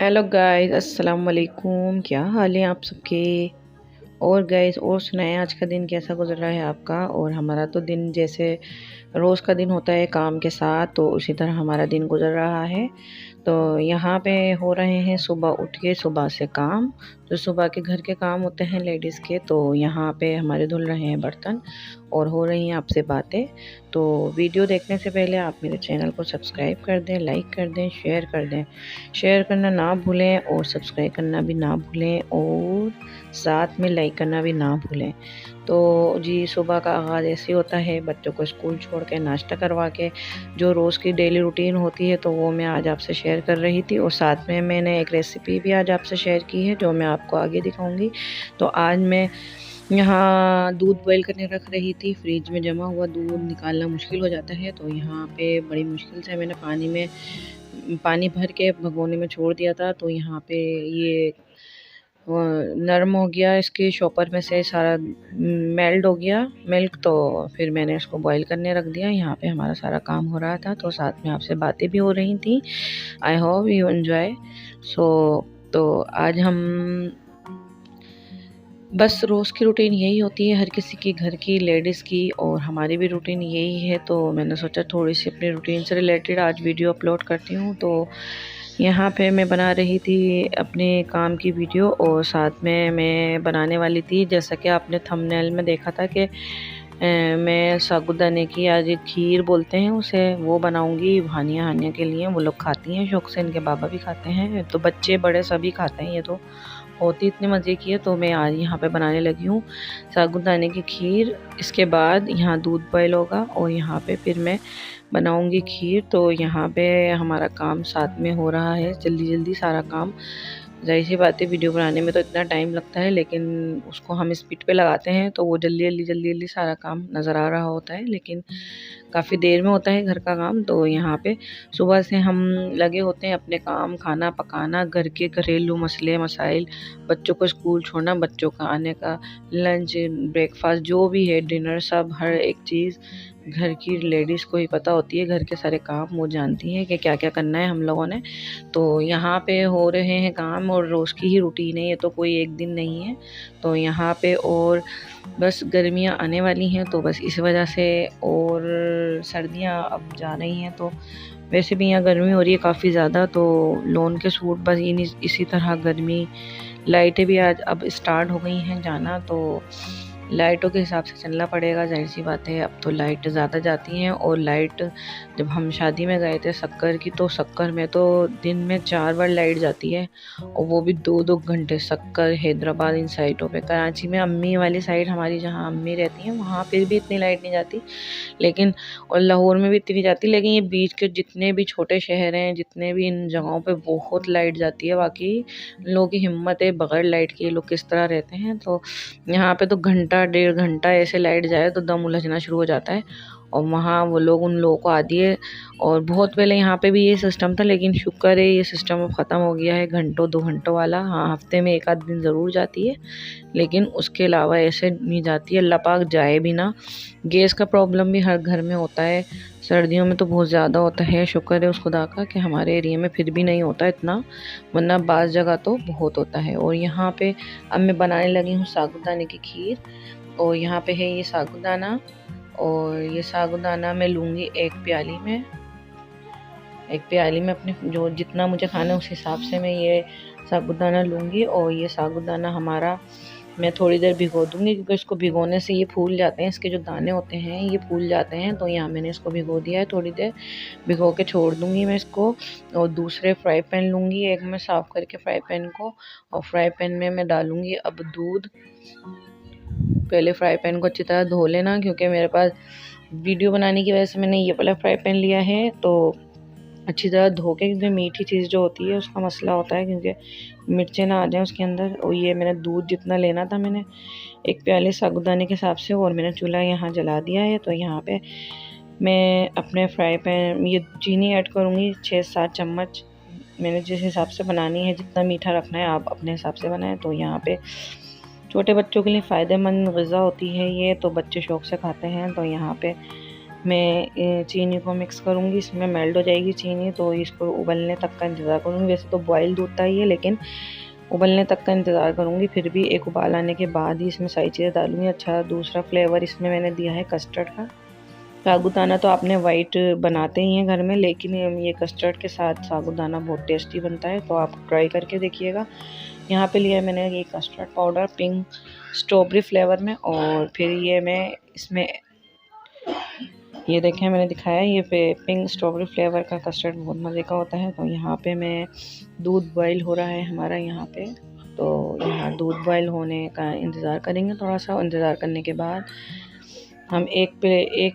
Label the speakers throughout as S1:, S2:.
S1: Hello guys, अस्सलाम वालेकुम। क्या हाल है आप सबके। और गाइस, और सुनाएं आज का दिन कैसा गुजर रहा है आपका। और हमारा तो दिन जैसे रोज़ का दिन होता है काम के साथ, तो उसी तरह हमारा दिन गुजर रहा है। तो यहाँ पे हो रहे हैं सुबह उठ के सुबह से काम। जो सुबह के घर के काम होते हैं लेडीज़ के, तो यहाँ पे हमारे धुल रहे हैं बर्तन और हो रही हैं आपसे बातें। तो वीडियो देखने से पहले आप मेरे चैनल को सब्सक्राइब कर दें, लाइक कर दें, शेयर कर दें। शेयर करना ना भूलें और सब्सक्राइब करना भी ना भूलें और साथ में लाइक करना भी ना भूलें। तो जी, सुबह का आगाज़ ऐसे होता है, बच्चों को स्कूल छोड़ के नाश्ता करवा के जो रोज़ की डेली रूटीन होती है, तो वो मैं आज आपसे शेयर कर रही थी। और साथ में मैंने एक रेसिपी भी आज आपसे शेयर की है जो मैं आपको आगे दिखाऊंगी। तो आज मैं यहाँ दूध बॉईल करने रख रही थी। फ्रिज में जमा हुआ दूध निकालना मुश्किल हो जाता है, तो यहाँ पे बड़ी मुश्किल से मैंने पानी भर के भगोने में छोड़ दिया था। तो यहाँ पे ये नरम हो गया, इसके शॉपर में से सारा मेल्ट हो गया मिल्क। तो फिर मैंने इसको बॉईल करने रख दिया। यहाँ पे हमारा सारा काम हो रहा था, तो साथ में आपसे बातें भी हो रही थी। I hope you enjoy. So तो आज हम बस रोज़ की रूटीन यही होती है हर किसी की, घर की लेडीज़ की, और हमारी भी रूटीन यही है। तो मैंने सोचा थोड़ी सी अपनी रूटीन से रिलेटेड आज वीडियो अपलोड करती हूँ। तो यहाँ पे मैं बना रही थी अपने काम की वीडियो, और साथ में मैं बनाने वाली थी, जैसा कि आपने थंबनेल में देखा था कि मैं साबूदाने की आज खीर बोलते हैं उसे, वो बनाऊंगी हानिया हानिया के लिए। वो लोग खाती हैं शौक से, इनके बाबा भी खाते हैं, तो बच्चे बड़े सभी खाते हैं। ये तो होती इतने मज़े की है। तो मैं आज यहाँ पे बनाने लगी हूँ साबूदाने की खीर। इसके बाद यहाँ दूध बॉयल होगा और यहाँ पे फिर मैं बनाऊंगी खीर। तो यहाँ पे हमारा काम साथ में हो रहा है, जल्दी जल्दी सारा काम। ज़ाहिर सी बात है, वीडियो बनाने में तो इतना टाइम लगता है, लेकिन उसको हम स्पीड पे लगाते हैं तो वो जल्दी जल्दी जल्दी जल्दी सारा काम नज़र आ रहा होता है, लेकिन काफ़ी देर में होता है घर का काम। तो यहाँ पे सुबह से हम लगे होते हैं अपने काम, खाना पकाना, घर के घरेलू मसले मसाइल, बच्चों को स्कूल छोड़ना, बच्चों का आने का लंच ब्रेकफास्ट जो भी है, डिनर, सब हर एक चीज़ घर की लेडीज़ को ही पता होती है। घर के सारे काम वो जानती हैं कि क्या क्या करना है हम लोगों ने। तो यहाँ पे हो रहे हैं काम, और रोज़ की ही रूटीन है, ये तो कोई एक दिन नहीं है। तो यहाँ पे और बस गर्मियाँ आने वाली हैं, तो बस इस वजह से, और सर्दियाँ अब जा रही हैं, तो वैसे भी यहाँ गर्मी हो रही है काफ़ी ज़्यादा। तो लोन के सूट बस इसी तरह गर्मी। लाइटें भी आज अब स्टार्ट हो गई हैं जाना, तो लाइटों के हिसाब से चलना पड़ेगा। जाहिर सी बात है, अब तो लाइट ज़्यादा जाती हैं। और लाइट जब हम शादी में गए थे शक्कर की, तो शक्कर में तो दिन में 4 बार लाइट जाती है, और वो भी 2-2 घंटे। शक्कर, हैदराबाद, इन साइडों पे। कराची में अम्मी वाली साइड हमारी, जहाँ अम्मी रहती हैं, वहाँ फिर भी इतनी लाइट नहीं जाती, लेकिन और लाहौर में भी इतनी जाती, लेकिन ये बीच के जितने भी छोटे शहर हैं, जितने भी इन जगहों पे बहुत लाइट जाती है। बाकी लोगों की हिम्मत है, बगैर लाइट के लोग किस तरह रहते हैं। तो यहाँ पे तो घंटा 1.5 घंटा ऐसे लाइट जाए तो दम उलझना शुरू हो जाता है, और वहाँ वो लोग, उन लोगों को आती है। और बहुत पहले यहाँ पे भी ये सिस्टम था, लेकिन शुक्र है ये सिस्टम अब ख़त्म हो गया है, घंटों 2 घंटों वाला। हाँ, हफ्ते में 1 आध दिन ज़रूर जाती है, लेकिन उसके अलावा ऐसे नहीं जाती है। अल्लाह पाक जाए भी ना। गैस का प्रॉब्लम भी हर घर में होता है, सर्दियों में तो बहुत ज़्यादा होता है। शुक्र है उस खुदा का कि हमारे एरिया में फिर भी नहीं होता इतना, वरना बाज़ जगह तो बहुत होता है। और यहाँ पे अब मैं बनाने लगी हूँ साबूदाने की खीर। और यहाँ पे है ये साबूदाना, और ये साबूदाना मैं लूँगी एक प्याली में अपने जो जितना मुझे खाना है उस हिसाब से मैं ये साबूदाना लूँगी। और ये साबूदाना हमारा मैं थोड़ी देर भिगो दूँगी, क्योंकि इसको भिगोने से ये फूल जाते हैं, इसके जो दाने होते हैं ये फूल जाते हैं। तो यहाँ मैंने इसको भिगो दिया है, थोड़ी देर भिगो के छोड़ दूँगी मैं इसको। और दूसरे फ्राई पैन लूँगी, एक में साफ़ करके फ्राई पैन को, और फ्राई पैन में मैं डालूँगी अब दूध। पहले फ्राई पैन को अच्छी तरह धो लेना, क्योंकि मेरे पास वीडियो बनाने की वजह से मैंने ये वाला फ्राई पैन लिया है। तो अच्छी तरह धो के, क्योंकि मीठी चीज़ जो होती है उसका मसला होता है, क्योंकि मिर्चें ना आ जाएँ उसके अंदर। और ये मैंने दूध जितना लेना था, मैंने 1 प्याले साबूदाने के हिसाब से, और मैंने चूल्हा यहाँ जला दिया है। तो यहाँ पे मैं अपने फ्राई पैन ये चीनी ऐड करूँगी 6-7 चम्मच। मैंने जिस हिसाब से बनानी है, जितना मीठा रखना है आप अपने हिसाब से बनाएं। तो यहाँ पे छोटे बच्चों के लिए फ़ायदेमंद ग़िज़ा होती है ये, तो बच्चे शौक़ से खाते हैं। तो यहाँ पे मैं चीनी को मिक्स करूँगी, इसमें मेल्ट हो जाएगी चीनी, तो इसको उबलने तक का इंतज़ार करूँगी। वैसे तो बॉयल दूध था ये, लेकिन उबलने तक का इंतज़ार करूँगी। फिर भी एक उबाल आने के बाद ही इसमें सारी चीज़ें डालूँगी। अच्छा, दूसरा फ्लेवर इसमें मैंने दिया है कस्टर्ड का। साबूदाना तो आपने वाइट बनाते ही हैं घर में, लेकिन ये कस्टर्ड के साथ साबूदाना बहुत टेस्टी बनता है, तो आप ट्राई करके देखिएगा। यहाँ पे लिया है मैंने ये custard powder pink strawberry flavour में, और फिर ये मैं इसमें ये देखें मैंने दिखाया ये पिंक स्ट्रॉबेरी फ्लेवर का कस्टर्ड बहुत मज़े का होता है। तो यहाँ पे मैं दूध बॉईल हो रहा है हमारा यहाँ पे, तो यहाँ दूध बॉईल होने का इंतज़ार करेंगे। थोड़ा सा इंतज़ार करने के बाद हम एक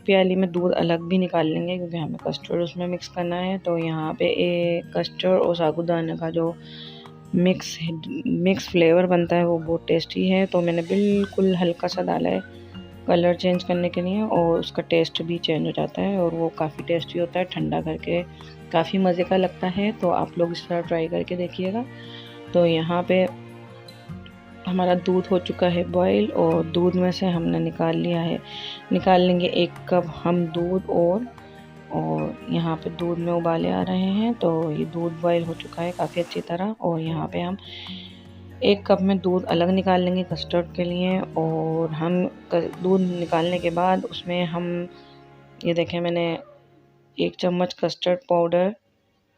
S1: प्याली में दूध अलग भी निकाल लेंगे, क्योंकि हमें कस्टर्ड उसमें मिक्स करना है। तो यहाँ पे कस्टर्ड और साबूदाना का जो मिक्स फ्लेवर बनता है वो बहुत टेस्टी है। तो मैंने बिल्कुल हल्का सा डाला है कलर चेंज करने के लिए, और उसका टेस्ट भी चेंज हो जाता है और वो काफ़ी टेस्टी होता है। ठंडा करके काफ़ी मज़े का लगता है, तो आप लोग इस तरह ट्राई करके देखिएगा। तो यहाँ पे हमारा दूध हो चुका है बॉईल, और दूध में से हमने निकाल लेंगे 1 कप हम दूध, और यहाँ पे दूध में उबाले आ रहे हैं। तो ये दूध बॉईल हो चुका है काफ़ी अच्छी तरह, और यहाँ पे हम 1 कप में दूध अलग निकाल लेंगे कस्टर्ड के लिए। और हम दूध निकालने के बाद उसमें हम ये देखें मैंने 1 चम्मच कस्टर्ड पाउडर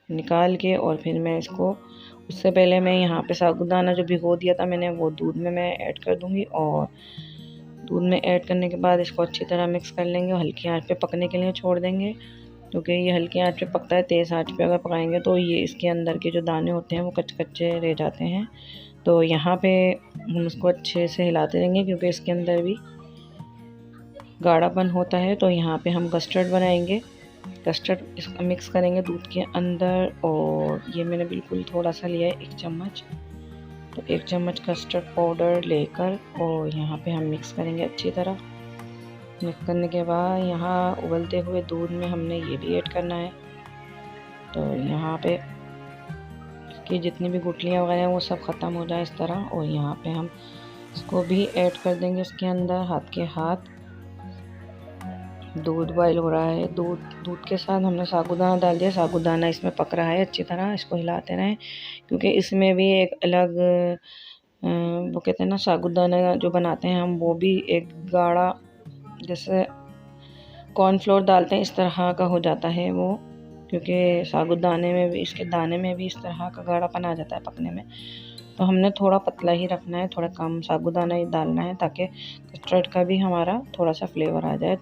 S1: निकाल के, और फिर मैं इसको उससे पहले मैं यहाँ पे साबूदाना जो भिगो दिया था मैंने वो दूध में मैं ऐड कर दूँगी, और दूध में ऐड करने के बाद इसको अच्छी तरह मिक्स कर लेंगे और हल्की आंच पे पकने के लिए छोड़ देंगे, क्योंकि ये हल्की आंच पे पकता है। तेज़ आंच पे अगर पकाएंगे तो ये इसके अंदर के जो दाने होते हैं वो कच्चे रह जाते हैं। तो यहाँ पे हम इसको अच्छे से हिलाते रहेंगे, क्योंकि इसके अंदर भी गाढ़ापन होता है। तो यहाँ पे हम कस्टर्ड बनाएंगे, कस्टर्ड इसका मिक्स करेंगे दूध के अंदर, और ये मैंने बिल्कुल थोड़ा सा लिया है 1 चम्मच। तो 1 चम्मच कस्टर्ड पाउडर लेकर और यहाँ पे हम मिक्स करेंगे अच्छी तरह। मिक्स करने के बाद यहाँ उबलते हुए दूध में हमने ये भी ऐड करना है। तो यहाँ पे इसकी जितनी भी गुठलियाँ वगैरह हैं वो सब ख़त्म हो जाए इस तरह, और यहाँ पे हम इसको भी ऐड कर देंगे इसके अंदर हाथ के हाथ। दूध बॉईल हो रहा है, दूध के साथ हमने साबूदाना डाल दिया। साबूदाना इसमें पक रहा है अच्छी तरह, इसको हिलाते रहें, क्योंकि इसमें भी एक अलग वो कहते हैं ना साबूदाना जो बनाते हैं हम, वो भी एक गाढ़ा जैसे कॉर्नफ्लोर डालते हैं इस तरह का हो जाता है वो, क्योंकि साबूदाने में भी इसके दाने में भी इस तरह का गाढ़ापन आ जाता है पकने में। तो हमने थोड़ा पतला ही रखना है, थोड़ा कम साबूदाना ही डालना है, ताकि कस्टर्ड का भी हमारा थोड़ा सा फ्लेवर आ जाए।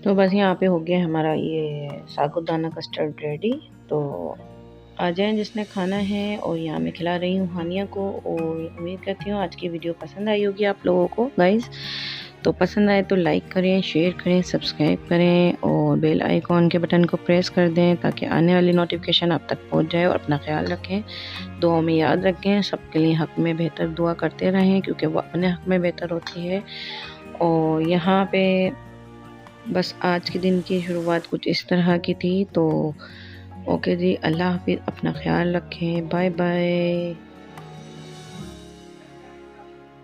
S1: तो बस यहाँ पे हो गया हमारा ये साबूदाना कस्टर्ड रेडी। तो आ जाएं जिसने खाना है, और यहाँ मैं खिला रही हूँ हानिया को, और उम्मीद करती हूँ आज की वीडियो पसंद आई होगी आप लोगों को गाइज़। तो पसंद आए तो लाइक करें, शेयर करें, सब्सक्राइब करें, और बेल आइकॉन के बटन को प्रेस कर दें, ताकि आने वाली नोटिफिकेशन आप तक पहुँच जाए। और अपना ख्याल रखें, दुआ में याद रखें, सबके लिए हक़ में बेहतर दुआ करते रहें, क्योंकि वो अपने हक़ में बेहतर होती है। और यहाँ पे बस आज के दिन की शुरुआत कुछ इस तरह की थी। तो ओके जी, अल्लाह हाफिज़, अपना ख्याल रखें, बाय बाय।